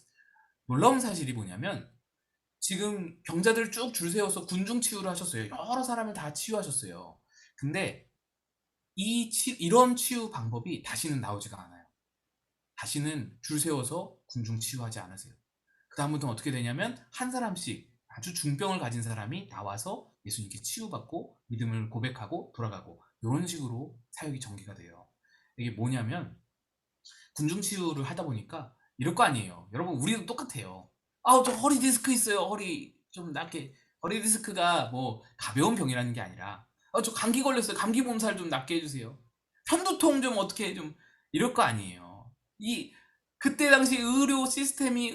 놀라운 사실이 뭐냐면 지금 병자들 쭉 줄 세워서 군중 치유를 하셨어요. 여러 사람을 다 치유하셨어요. 근데 이런 치유 방법이 다시는 나오지가 않아요. 다시는 줄 세워서 군중 치유하지 않으세요. 그 다음부터는 어떻게 되냐면 한 사람씩 아주 중병을 가진 사람이 나와서 예수님께 치유받고 믿음을 고백하고 돌아가고 이런 식으로 사역이 전개가 돼요. 이게 뭐냐면 군중 치유를 하다 보니까 이럴 거 아니에요. 여러분 우리도 똑같아요. 아우 저 허리 디스크 있어요. 허리 좀 낫게. 허리 디스크가 뭐 가벼운 병이라는 게 아니라 저 감기 걸렸어요. 감기 몸살 좀 낫게 해주세요. 편두통 좀 어떻게 좀 이럴 거 아니에요. 이 그때 당시 의료 시스템이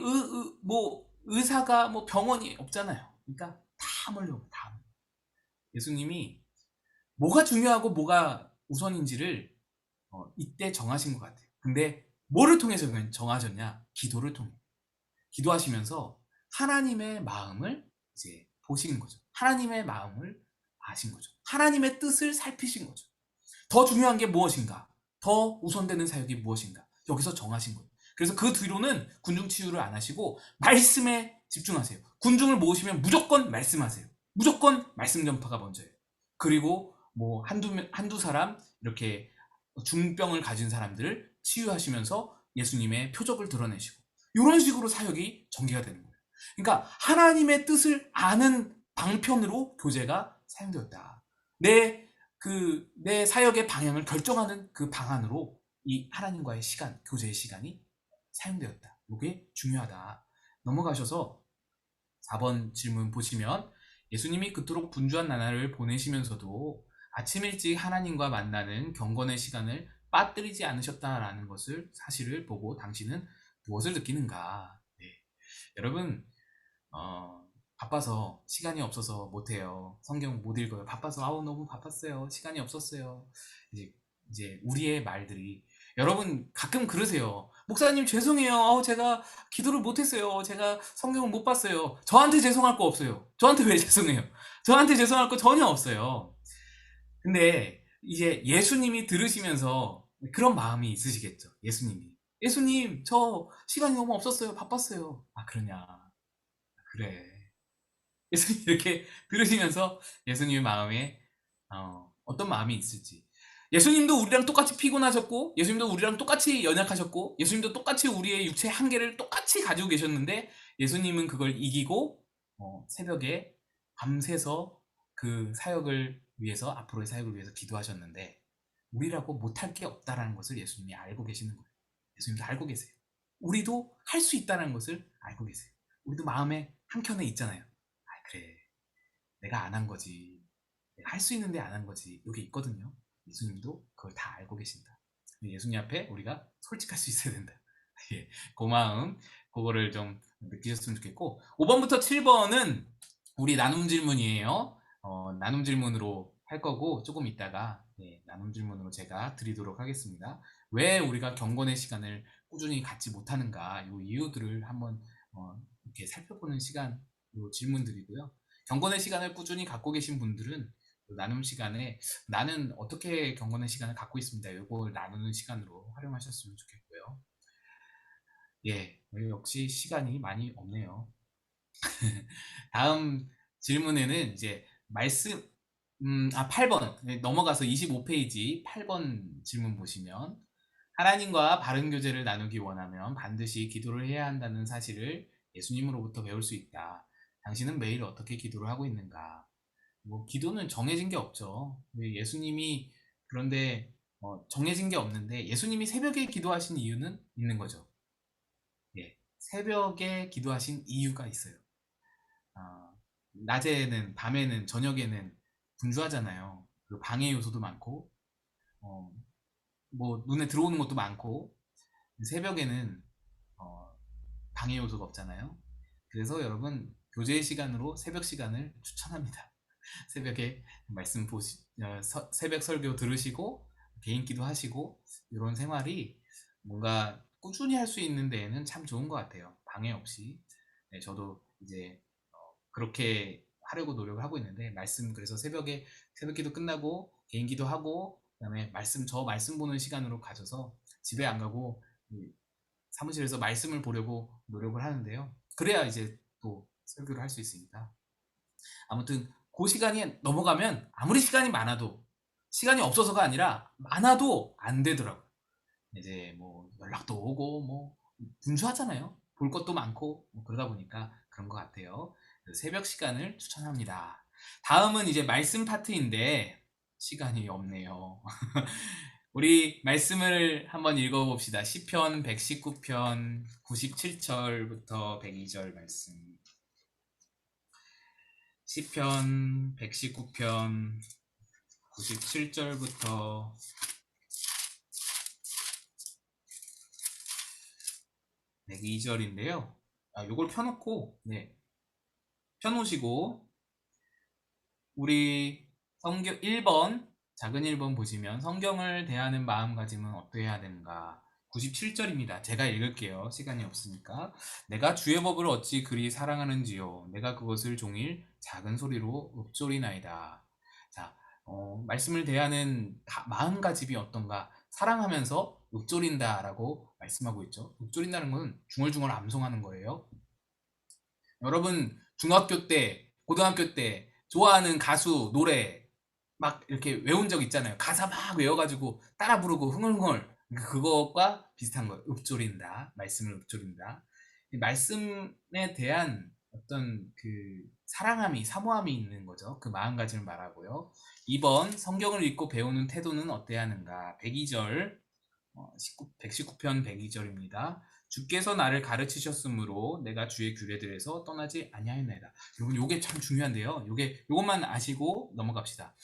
뭐 의사가 뭐 병원이 없잖아요. 그러니까 다 몰려요. 다. 예수님이 뭐가 중요하고 뭐가 우선인지를 이때 정하신 것 같아요. 근데 뭐를 통해서 정하셨냐? 기도를 통해. 기도하시면서 하나님의 마음을 이제 보신 거죠. 하나님의 마음을 아신 거죠. 하나님의 뜻을 살피신 거죠. 더 중요한 게 무엇인가? 더 우선되는 사역이 무엇인가? 여기서 정하신 거예요. 그래서 그 뒤로는 군중 치유를 안 하시고 말씀에 집중하세요. 군중을 모으시면 무조건 말씀하세요. 무조건 말씀 전파가 먼저예요. 그리고 뭐 한두 사람 이렇게 중병을 가진 사람들을 치유하시면서 예수님의 표적을 드러내시고 이런 식으로 사역이 전개가 되는 거예요. 그러니까 하나님의 뜻을 아는 방편으로 교재가 사용되었다. 내 사역의 방향을 결정하는 그 방안으로 이 하나님과의 시간, 교제의 시간이 사용되었다. 이게 중요하다. 넘어가셔서 4번 질문 보시면 예수님이 그토록 분주한 나날을 보내시면서도 아침 일찍 하나님과 만나는 경건의 시간을 빠뜨리지 않으셨다라는 것을 사실을 보고 당신은 무엇을 느끼는가? 네. 여러분 바빠서 시간이 없어서 못해요. 성경 못 읽어요. 바빠서 아우 너무 바빴어요. 시간이 없었어요. 이제 우리의 말들이 여러분 가끔 그러세요. 목사님 죄송해요. 아우 제가 기도를 못했어요. 제가 성경을 못 봤어요. 저한테 죄송할 거 없어요. 저한테 왜 죄송해요? 저한테 죄송할 거 전혀 없어요. 근데 이제 예수님이 들으시면서 그런 마음이 있으시겠죠. 예수님 저 시간이 너무 없었어요. 바빴어요. 아 그러냐. 그래. 예수님 이렇게 들으시면서 예수님의 마음에 어떤 마음이 있을지. 예수님도 우리랑 똑같이 피곤하셨고 예수님도 우리랑 똑같이 연약하셨고 예수님도 똑같이 우리의 육체의 한계를 똑같이 가지고 계셨는데 예수님은 그걸 이기고 새벽에 밤새서 그 사역을 위해서 앞으로의 사역을 위해서 기도하셨는데 우리라고 못할 게 없다라는 것을 예수님이 알고 계시는 거예요. 예수님도 알고 계세요. 우리도 할 수 있다는 것을 알고 계세요. 우리도 마음에 한켠에 있잖아요. 아 그래 내가 안 한 거지. 내가 할 수 있는데 안 한 거지. 이게 있거든요. 예수님도 그걸 다 알고 계신다. 예수님 앞에 우리가 솔직할 수 있어야 된다. 예, 그 마음 그거를 좀 느끼셨으면 좋겠고 5번부터 7번은 우리 나눔 질문이에요. 나눔 질문으로 할 거고 조금 있다가 나눔 질문으로 제가 드리도록 하겠습니다. 왜 우리가 경건의 시간을 꾸준히 갖지 못하는가 이 이유들을 한번 이렇게 살펴보는 시간 질문들이고요. 경건의 시간을 꾸준히 갖고 계신 분들은 나눔 시간에 나는 어떻게 경건의 시간을 갖고 있습니다. 이걸 나누는 시간으로 활용하셨으면 좋겠고요. 예, 역시 시간이 많이 없네요. 다음 질문에는 이제 말씀 8번 넘어가서 25페이지 8번 질문 보시면 하나님과 바른 교제를 나누기 원하면 반드시 기도를 해야 한다는 사실을 예수님으로부터 배울 수 있다. 당신은 매일 어떻게 기도를 하고 있는가? 뭐 기도는 정해진 게 없죠. 예수님이 그런데 정해진 게 없는데 예수님이 새벽에 기도하신 이유는 있는 거죠. 예, 새벽에 기도하신 이유가 있어요. 낮에는, 밤에는, 저녁에는 분주하잖아요. 그 방해 요소도 많고, 뭐 눈에 들어오는 것도 많고, 새벽에는 방해 요소가 없잖아요. 그래서 여러분 교제 시간으로 새벽 시간을 추천합니다. 새벽에 말씀 새벽 설교 들으시고 개인 기도 하시고 이런 생활이 뭔가 꾸준히 할 수 있는 데에는 참 좋은 것 같아요. 방해 없이. 네, 저도 이제 그렇게 하려고 노력을 하고 있는데 그래서 새벽에 새벽 기도 끝나고 개인 기도 하고 그다음에 말씀 보는 시간으로 가져서 집에 안 가고 사무실에서 말씀을 보려고 노력을 하는데요. 그래야 이제 또 설교를 할 수 있으니까. 아무튼 그 시간이 넘어가면 아무리 시간이 많아도 시간이 없어서가 아니라 많아도 안 되더라고요. 이제 뭐 연락도 오고 뭐 분주하잖아요. 볼 것도 많고 뭐 그러다 보니까 그런 것 같아요. 새벽 시간을 추천합니다. 다음은 이제 말씀 파트인데 시간이 없네요. 우리 말씀을 한번 읽어봅시다. 시편 119편 97절부터 102절 말씀. 시편 119편 97절부터 102절인데요. 요걸 펴놓고, 펴놓으시고, 우리 성경 1번, 작은 1번 보시면 성경을 대하는 마음가짐은 어떠해야 되는가? 97절입니다. 제가 읽을게요. 시간이 없으니까. 내가 주의 법을 어찌 그리 사랑하는지요. 내가 그것을 종일 작은 소리로 읊조리나이다. 자, 말씀을 대하는 마음가짐이 어떤가? 사랑하면서 읊조린다라고 말씀하고 있죠. 읊조린다는 건 중얼중얼 암송하는 거예요. 여러분 중학교 때, 고등학교 때 좋아하는 가수 노래 막 이렇게 외운 적 있잖아요. 가사 막 외워가지고 따라 부르고 흥얼흥얼. 그것과 비슷한 거예요. 읊조린다. 말씀을 읊조린다. 이 말씀에 대한 어떤 그 사랑함이, 사모함이 있는 거죠. 그 마음가짐을 말하고요. 2번 성경을 읽고 배우는 태도는 어때야 하는가? 102절 119편 102절입니다. 주께서 나를 가르치셨으므로 내가 주의 규례들에서 떠나지 아니하였나이다. 여러분 요게 참 중요한데요. 요것만 아시고 넘어갑시다.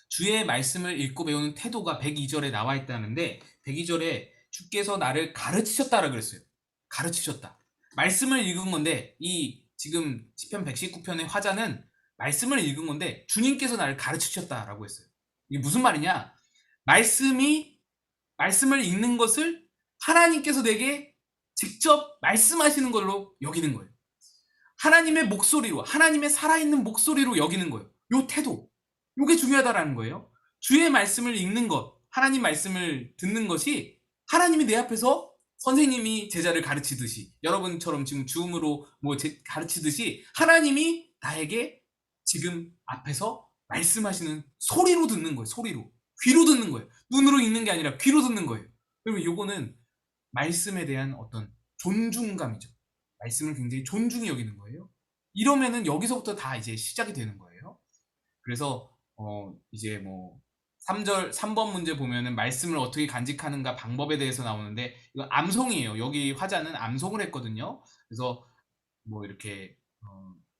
주의 말씀을 읽고 배우는 태도가 102절에 나와 있다는데 102절에 주께서 나를 가르치셨다라고 그랬어요. 가르치셨다. 말씀을 읽은 건데 이 지금 시편 119편의 화자는 말씀을 읽은 건데 주님께서 나를 가르치셨다라고 했어요. 이게 무슨 말이냐? 말씀을 읽는 것을 하나님께서 내게 직접 말씀하시는 걸로 여기는 거예요. 하나님의 목소리로, 하나님의 살아있는 목소리로 여기는 거예요. 요 태도, 요게 중요하다라는 거예요. 주의 말씀을 읽는 것, 하나님 말씀을 듣는 것이 하나님이 내 앞에서 선생님이 제자를 가르치듯이, 여러분처럼 지금 줌으로 가르치듯이 하나님이 나에게 지금 앞에서 말씀하시는 소리로 듣는 거예요. 소리로. 귀로 듣는 거예요. 눈으로 읽는 게 아니라 귀로 듣는 거예요. 그러면 요거는 말씀에 대한 어떤 존중감이죠. 말씀을 굉장히 존중히 여기는 거예요. 이러면은 여기서부터 다 이제 시작이 되는 거예요. 그래서 이제 뭐 3번 문제 보면은 말씀을 어떻게 간직하는가 방법에 대해서 나오는데 이거 암송이에요. 여기 화자는 암송을 했거든요. 그래서 뭐 이렇게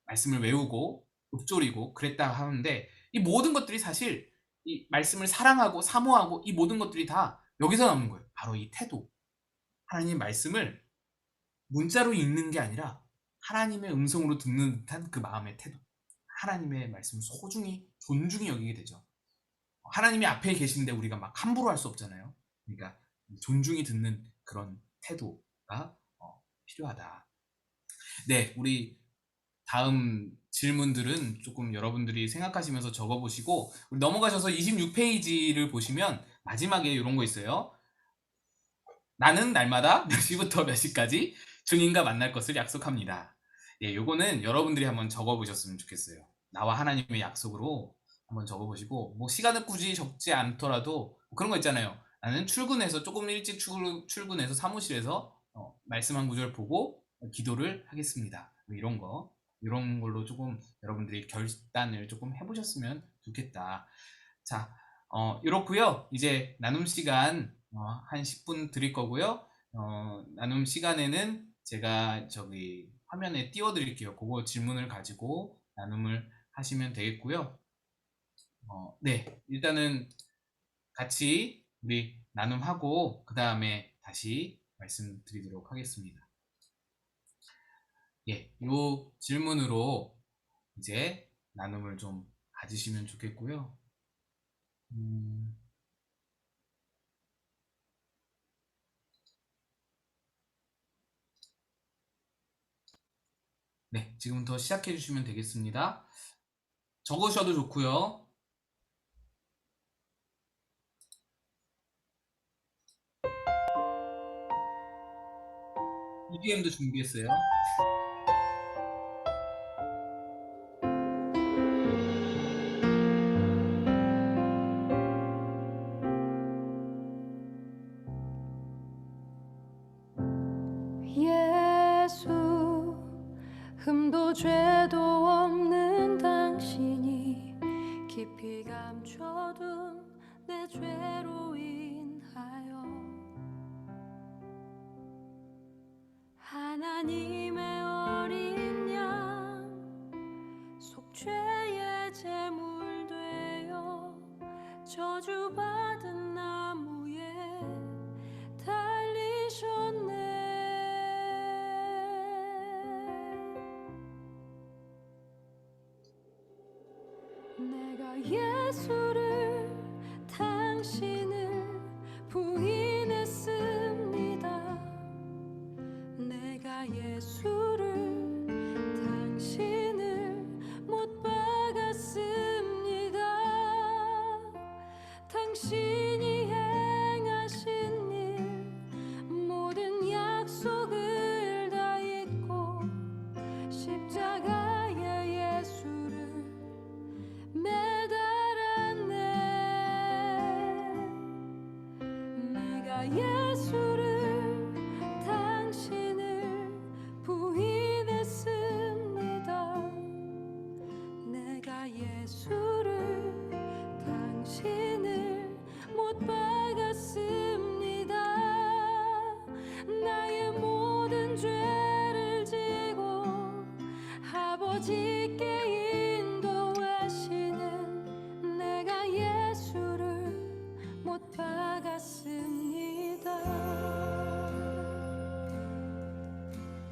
말씀을 외우고 읊조리고 그랬다 하는데 이 모든 것들이 사실 이 말씀을 사랑하고 사모하고 이 모든 것들이 다 여기서 나오는 거예요. 바로 이 태도. 하나님 말씀을 문자로 읽는 게 아니라 하나님의 음성으로 듣는 듯한 그 마음의 태도. 하나님의 말씀을 소중히 존중히 여기게 되죠. 하나님이 앞에 계신데 우리가 막 함부로 할 수 없잖아요. 그러니까 존중히 듣는 그런 태도가 필요하다. 네, 우리 다음 질문들은 조금 여러분들이 생각하시면서 적어보시고 우리 넘어가셔서 26페이지를 보시면 마지막에 이런 거 있어요. 나는 날마다 몇 시부터 몇 시까지 주님과 만날 것을 약속합니다. 예, 요거는 여러분들이 한번 적어보셨으면 좋겠어요. 나와 하나님의 약속으로 한번 적어보시고 뭐 시간을 굳이 적지 않더라도 그런 거 있잖아요. 나는 출근해서 조금 일찍 출근해서 사무실에서 말씀 한 구절 보고 기도를 하겠습니다. 뭐 이런 걸로 조금 여러분들이 결단을 조금 해보셨으면 좋겠다. 자, 이렇고요. 이제 나눔 시간 한 10분 드릴 거고요. 나눔 시간에는 제가 저기 화면에 띄워드릴게요. 그거 질문을 가지고 나눔을 하시면 되겠고요. 네, 일단은 같이 우리 나눔하고 그 다음에 다시 말씀드리도록 하겠습니다. 예, 요 질문으로 이제 나눔을 좀 가지시면 좋겠고요. 네, 지금부터 시작해 주시면 되겠습니다. 적으셔도 좋고요. EBM도 준비했어요.
예수, 흠도 죄도 없는 당신이 깊이 감춰둔 내 죄로 인하여 하나님의 어린 양 속죄의 제물 되어 저주받은 나무에 달리셨네. 내가 예수를 당신을 부인했습니다. 내가 예수를 당신을 못 박았습니다. 당신이 행하신 일 모든 약속을 다 잊고 십자가에 예수를 매달았네. 내가 예수를 당신을 부인했습니다. 내가 예수를 당신을 못 박았습니다. 나의 모든 죄를 지고 아버지께 인도하시는 내가 예수를 못 박았습니다.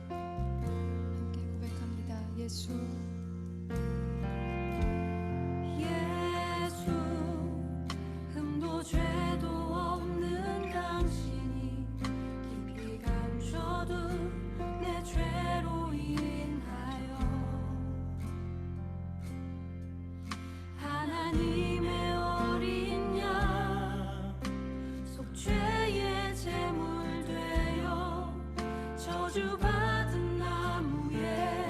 함께 고백합니다. 예수, 예수, 흠도 죄도 없는 당신이 깊이 감춰둔 내 죄로 인하여 하나님의 어린 양 속죄의 제물 되어 저주받은 나무에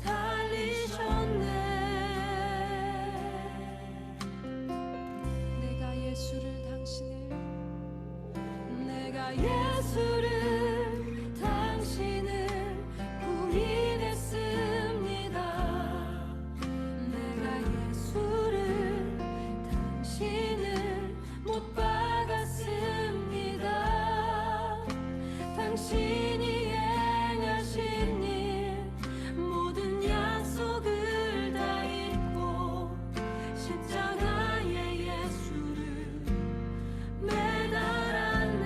달리셨네. 내가 예수를 당신을 부인했습니다. 내가 예수를 당신을 못 박았습니다. 당신이 행하신 일 모든 약속을 다 잊고 십자가에 예수를 매달았네.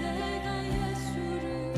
내가 예수를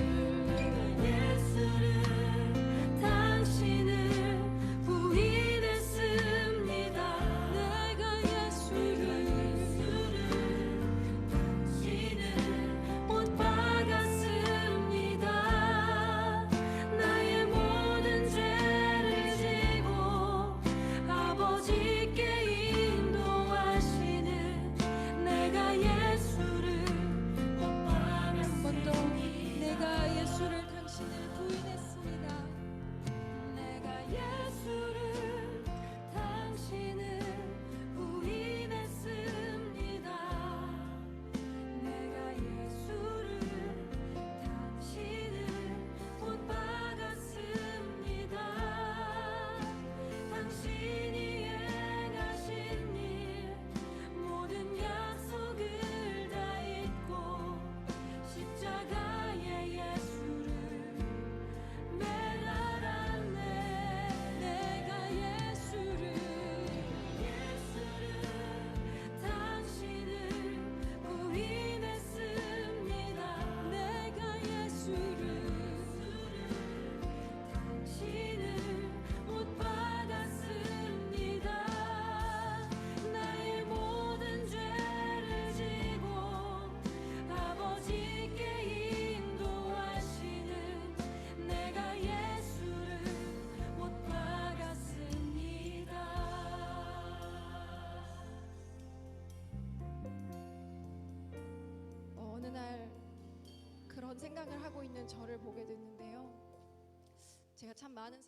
제가 참 많은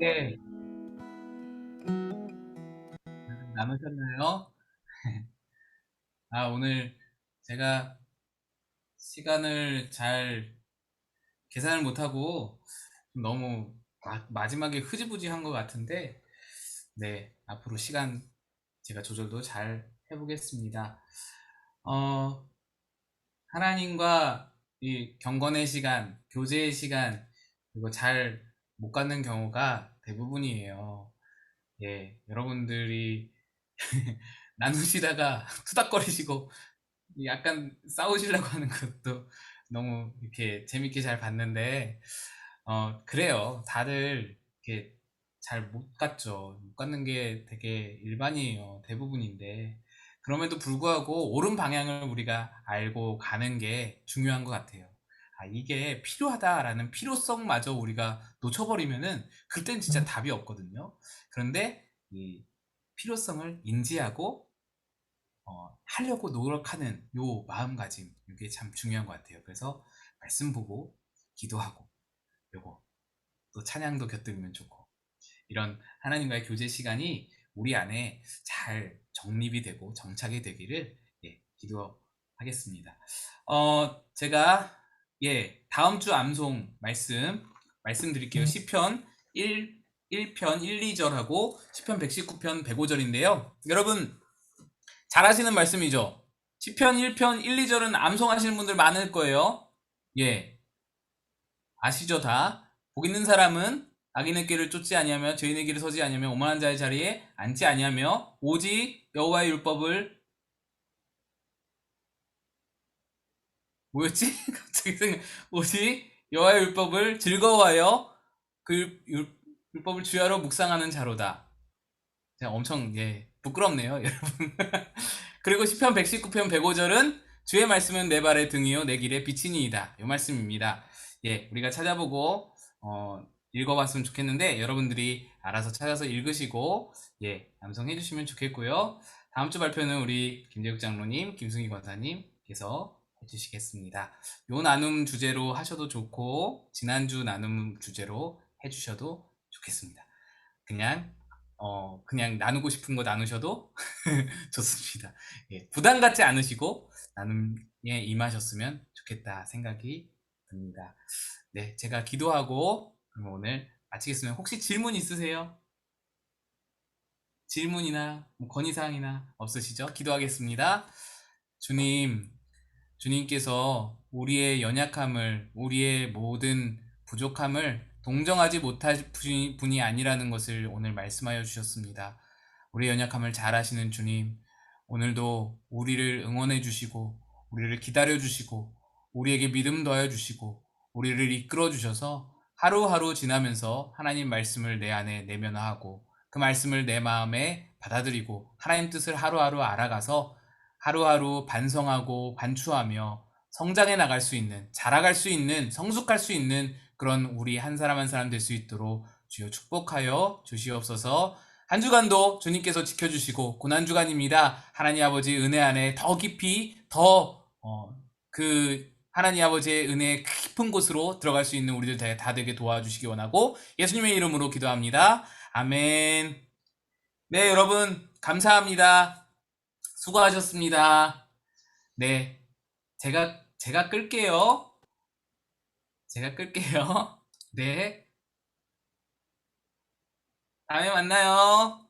네, 남으셨나요? 오늘 제가 시간을 잘 계산을 못하고 좀 너무 마지막에 흐지부지한 것 같은데, 네, 앞으로 시간 제가 조절도 잘 해보겠습니다. 하나님과 이 경건의 시간, 교제의 시간, 이거 잘 못 갖는 경우가 대부분이에요. 예, 여러분들이 나누시다가 투닥거리시고 약간 싸우시려고 하는 것도 너무 이렇게 재밌게 잘 봤는데, 그래요. 다들 이렇게 잘 못 갖죠. 못 갖는 게 되게 일반이에요. 대부분인데. 그럼에도 불구하고 옳은 방향을 우리가 알고 가는 게 중요한 것 같아요. 이게 필요하다라는 필요성마저 우리가 놓쳐버리면은 그땐 진짜 답이 없거든요. 그런데 이 필요성을 인지하고 하려고 노력하는 요 마음가짐, 이게 참 중요한 것 같아요. 그래서 말씀 보고 기도하고 요거 또 찬양도 곁들이면 좋고, 이런 하나님과의 교제 시간이 우리 안에 잘 정립이 되고 정착이 되기를 기도하겠습니다. 제가 다음 주 암송 말씀드릴게요. 시편 1편 1, 2절하고 시편 119편 105절인데요. 여러분 잘하시는 말씀이죠. 시편 1편 1, 2절은 암송하시는 분들 많을 거예요. 예, 아시죠 다? 복 있는 사람은 악인의 길을 쫓지 아니하며 죄인의 길을 서지 아니하며 오만한 자의 자리에 앉지 아니하며 오직 여호와의 율법을 뭐였지? 갑자기 오직 여호와의 율법을 즐거워하여 그 율법을 주야로 묵상하는 자로다. 제가 엄청 부끄럽네요, 여러분. 그리고 시편 119편 105절은 주의 말씀은 내 발의 등이요 내 길의 빛이니이다. 이 말씀입니다. 예, 우리가 찾아보고 읽어봤으면 좋겠는데 여러분들이 알아서 찾아서 읽으시고 암송해 주시면 좋겠고요. 다음 주 발표는 우리 김재국 장로님, 김승희 권사님께서 해주시겠습니다. 요 나눔 주제로 하셔도 좋고 지난주 나눔 주제로 해주셔도 좋겠습니다. 그냥 나누고 싶은 거 나누셔도 좋습니다. 예, 부담 갖지 않으시고 나눔에 임하셨으면 좋겠다 생각이 듭니다. 네, 제가 기도하고 그럼 오늘 마치겠습니다. 혹시 질문 있으세요? 질문이나 건의사항이나 없으시죠? 기도하겠습니다. 주님께서 우리의 연약함을, 우리의 모든 부족함을 동정하지 못할 분이 아니라는 것을 오늘 말씀하여 주셨습니다. 우리의 연약함을 잘 아시는 주님, 오늘도 우리를 응원해 주시고, 우리를 기다려 주시고, 우리에게 믿음 더하여 주시고, 우리를 이끌어 주셔서 하루하루 지나면서 하나님 말씀을 내 안에 내면화하고, 그 말씀을 내 마음에 받아들이고, 하나님 뜻을 하루하루 알아가서 하루하루 반성하고 반추하며 성장해 나갈 수 있는, 자라갈 수 있는, 성숙할 수 있는 그런 우리 한 사람 한 사람 될 수 있도록 주여 축복하여 주시옵소서. 한 주간도 주님께서 지켜주시고 고난주간입니다. 하나님 아버지 은혜 안에 더 깊이 그 하나님 아버지의 은혜의 깊은 곳으로 들어갈 수 있는 우리들 다 되게 도와주시기 원하고 예수님의 이름으로 기도합니다. 아멘. 네, 여러분 감사합니다. 수고하셨습니다. 네, 제가 끌게요. 네, 다음에 만나요.